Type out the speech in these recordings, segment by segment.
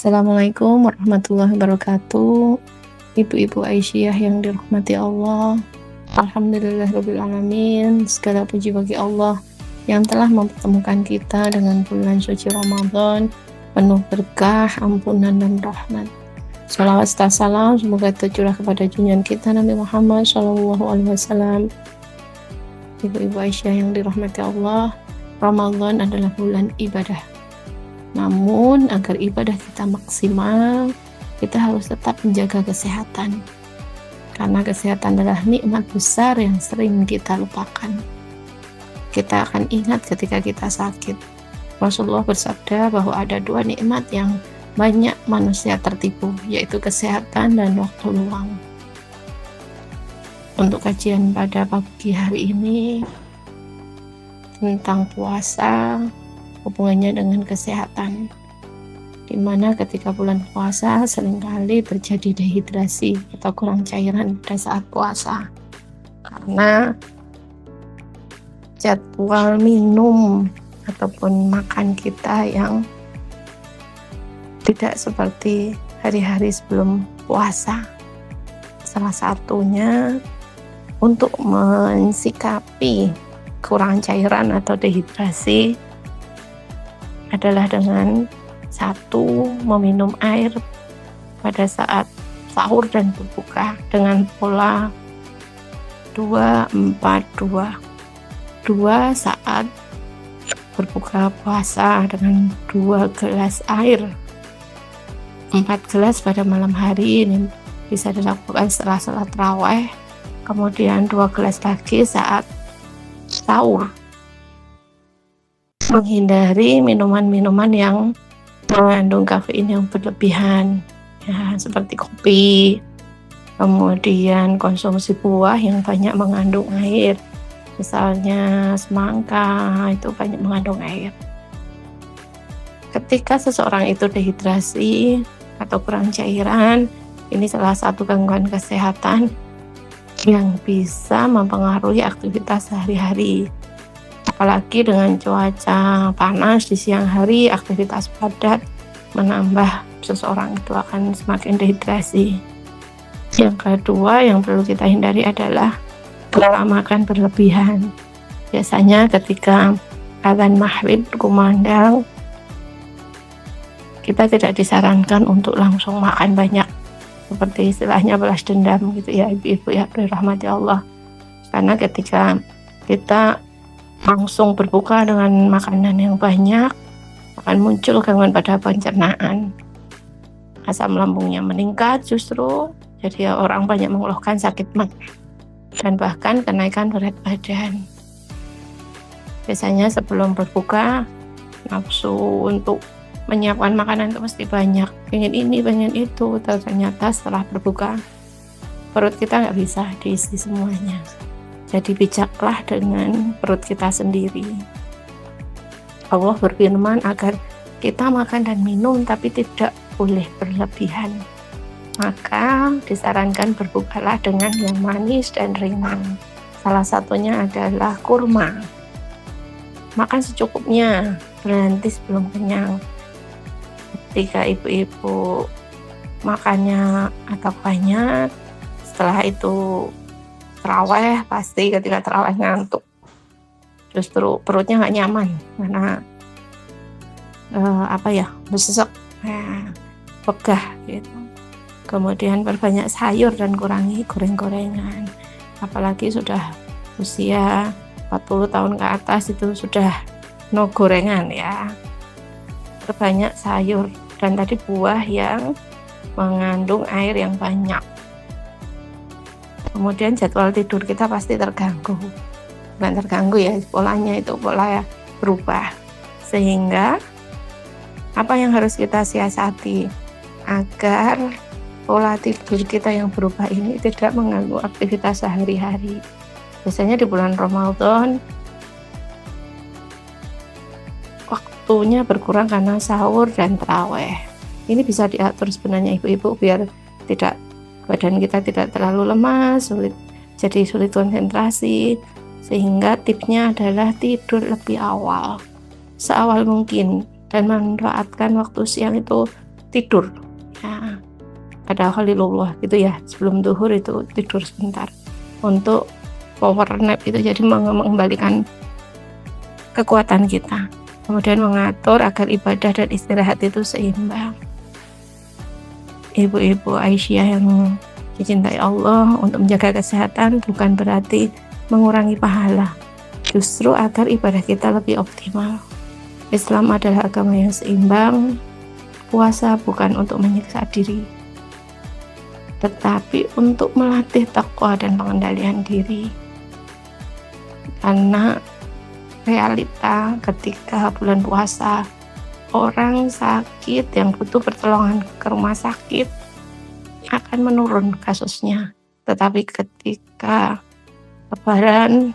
Assalamualaikum warahmatullahi wabarakatuh. Ibu-ibu Aisyah yang dirahmati Allah. Alhamdulillahirrabbilalamin. Segala puji bagi Allah yang telah mempertemukan kita dengan bulan suci Ramadan penuh berkah, ampunan, dan rahmat. Salawat serta salam semoga tercurah kepada junjungan kita Nabi Muhammad SAW. Ibu-ibu Aisyah yang dirahmati Allah, Ramadan adalah bulan ibadah. Namun agar ibadah kita maksimal, kita harus tetap menjaga kesehatan. Karena kesehatan adalah nikmat besar yang sering kita lupakan. Kita akan ingat ketika kita sakit. Rasulullah bersabda bahwa ada dua nikmat yang banyak manusia tertipu, yaitu kesehatan dan waktu luang. Untuk kajian pada pagi hari ini tentang puasa, hubungannya dengan kesehatan, dimana ketika bulan puasa seringkali terjadi dehidrasi atau kurang cairan pada saat puasa karena jadwal minum ataupun makan kita yang tidak seperti hari-hari sebelum puasa. Salah satunya untuk mensikapi kurang cairan atau dehidrasi adalah dengan satu, meminum air pada saat sahur dan berbuka dengan pola 2-4-2. 2 saat berbuka puasa dengan 2 gelas air, 4 gelas pada malam hari. Ini bisa dilakukan setelah sholat raweh, kemudian 2 gelas lagi saat sahur. Menghindari minuman-minuman yang mengandung kafein yang berlebihan, ya, seperti kopi, kemudian konsumsi buah yang banyak mengandung air, misalnya semangka itu banyak mengandung air. Ketika seseorang itu dehidrasi atau kurang cairan, ini salah satu gangguan kesehatan yang bisa mempengaruhi aktivitas sehari-hari. Apalagi dengan cuaca panas di siang hari, aktivitas padat menambah seseorang itu akan semakin dehidrasi. Yang kedua yang perlu kita hindari adalah pola makan berlebihan. Biasanya ketika azan maghrib berkumandang, kita tidak disarankan untuk langsung makan banyak, seperti istilahnya balas dendam gitu ya ibu-ibu ya, dirahmati Allah. Karena ketika kita langsung berbuka dengan makanan yang banyak, akan muncul gangguan pada pencernaan. Asam lambungnya meningkat justru, jadi orang banyak mengeluhkan sakit mah dan bahkan kenaikan berat badan. Biasanya sebelum berbuka, nafsu untuk menyiapkan makanan itu mesti banyak, pengen ini, pengen itu. Ternyata setelah berbuka, perut kita nggak bisa diisi semuanya. Jadi bijaklah dengan perut kita sendiri. Allah berfirman agar kita makan dan minum tapi tidak boleh berlebihan. Maka disarankan berbukalah dengan yang manis dan ringan. Salah satunya adalah kurma. Makan secukupnya, berhenti sebelum kenyang. Ketika ibu-ibu makannya agak banyak, setelah itu terawih, pasti ketika terawih ngantuk, justru perutnya nggak nyaman karena besek, pegah gitu. Kemudian perbanyak sayur dan kurangi goreng-gorengan. Apalagi sudah usia 40 tahun ke atas itu sudah no gorengan ya. Perbanyak sayur dan tadi buah yang mengandung air yang banyak. Kemudian jadwal tidur kita pasti terganggu. Bukan terganggu ya, polanya itu pola berubah. Sehingga apa yang harus kita siasati agar pola tidur kita yang berubah ini tidak mengganggu aktivitas sehari-hari. Biasanya di bulan Ramadan waktunya berkurang karena sahur dan taraweh. Ini bisa diatur sebenarnya ibu-ibu biar badan kita tidak terlalu lemas, sulit konsentrasi. Sehingga tipsnya adalah tidur lebih awal, seawal mungkin, dan memanfaatkan waktu siang itu tidur. Ya, ada Khalilullah gitu ya, sebelum duhur itu tidur sebentar untuk power nap itu, jadi mengembalikan kekuatan kita. Kemudian mengatur agar ibadah dan istirahat itu seimbang. Ibu-ibu Aisyah yang dicintai Allah, untuk menjaga kesehatan bukan berarti mengurangi pahala, justru agar ibadah kita lebih optimal. Islam adalah agama yang seimbang. Puasa bukan untuk menyiksa diri, tetapi untuk melatih takwa dan pengendalian diri. Karena realita ketika bulan puasa, orang sakit yang butuh pertolongan ke rumah sakit akan menurun kasusnya. Tetapi ketika Lebaran,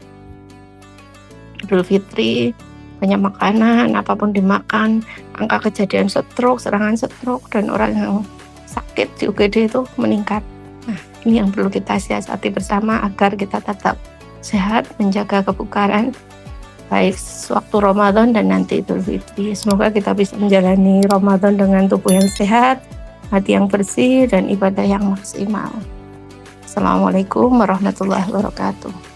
Idul Fitri, banyak makanan, apapun dimakan, angka kejadian stroke, serangan stroke, dan orang yang sakit di UGD itu meningkat. Nah, ini yang perlu kita siasati bersama agar kita tetap sehat, menjaga kebugaran, baik waktu Ramadan dan nanti Idul Fitri. Semoga kita bisa menjalani Ramadan dengan tubuh yang sehat, hati yang bersih, dan ibadah yang maksimal. Assalamualaikum warahmatullahi wabarakatuh.